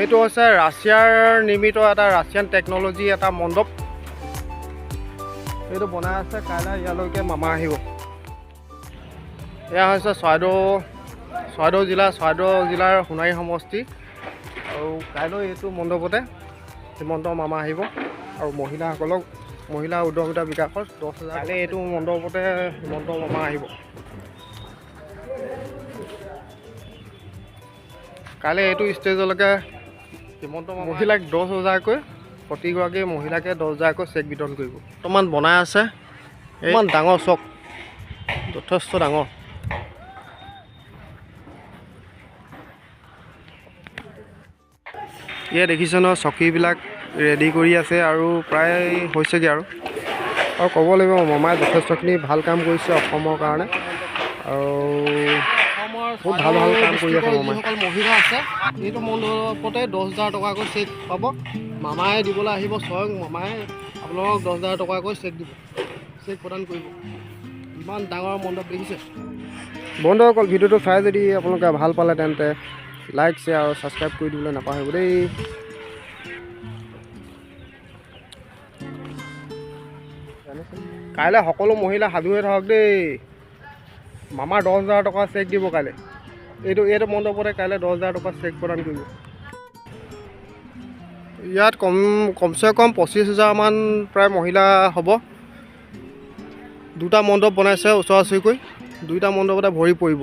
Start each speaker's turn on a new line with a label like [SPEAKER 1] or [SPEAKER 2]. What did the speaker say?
[SPEAKER 1] এইটো হৈছে ৰাছিয়াৰ নিৰ্মিত এটা ৰাছিয়ান টেকন'লজি এটা মণ্ডপ। এইটো বনাই আছে, কাইলৈ ইয়ালৈকে মামা আহিব। এয়া হৈছে চৰাইদেউ জিলাৰ সোণাৰী সমষ্টি। আৰু কাইলৈ এইটো মণ্ডপতে হিমন্ত মামা আহিব আৰু মহিলা উদ্যমিতা বিকাশৰ 10,000। কাইলৈ এইটো মণ্ডপতে হিমন্ত মামা আহিব। কাইলৈ এইটো ষ্টেজলৈকে হিমন্ত মামা মহিলাক 10,000কৈ, প্ৰতিগৰাকী মহিলাকে 10,000কৈ চেক বিতৰণ কৰিব। বৰ্তমান বনাই আছে ইমান ডাঙৰ চক, যথেষ্ট ডাঙৰ। ইয়াত দেখিছে ন, চকীবিলাক ৰেডি কৰি আছে আৰু প্ৰায় হৈছেগৈ আৰু ক'ব লাগিব মামাই যথেষ্টখিনি ভাল কাম কৰিছে অসমৰ কাৰণে। আৰু বহুত ভাল কাম কৰি আছে মামাই। যিসকল মহিলা আছে এইটো মণ্ডপতে 10,000 টকাকৈ চেক পাব। মামাই দিবলৈ আহিব, স্বয়ং মামাই আপোনালোকক 10,000 টকাকৈ চেক প্ৰদান কৰিব। ইমান ডাঙৰ মণ্ডপ দেখিছে। বন্ধুসকল, ভিডিঅ'টো চাই যদি আপোনালোকে ভাল পালে তেন্তে লাইক, শ্বেয়াৰ আৰু ছাবস্ক্ৰাইব কৰি দিবলৈ নাপাহৰিব দেই। কাইলৈ সকলো মহিলা সাজু হৈ থাকক দেই। মামাৰ 10,000 টকা চেক দিব কাইলৈ। এইটো মণ্ডপতে কাইলৈ 10,000 টকা চেক প্ৰদান কৰিব। ইয়াত কমচে কম 25,000মান প্ৰায় মহিলা হ'ব। দুটা মণ্ডপ বনাইছে ওচৰা ওচৰিকৈ, দুইটা মণ্ডপতে ভৰি পৰিব।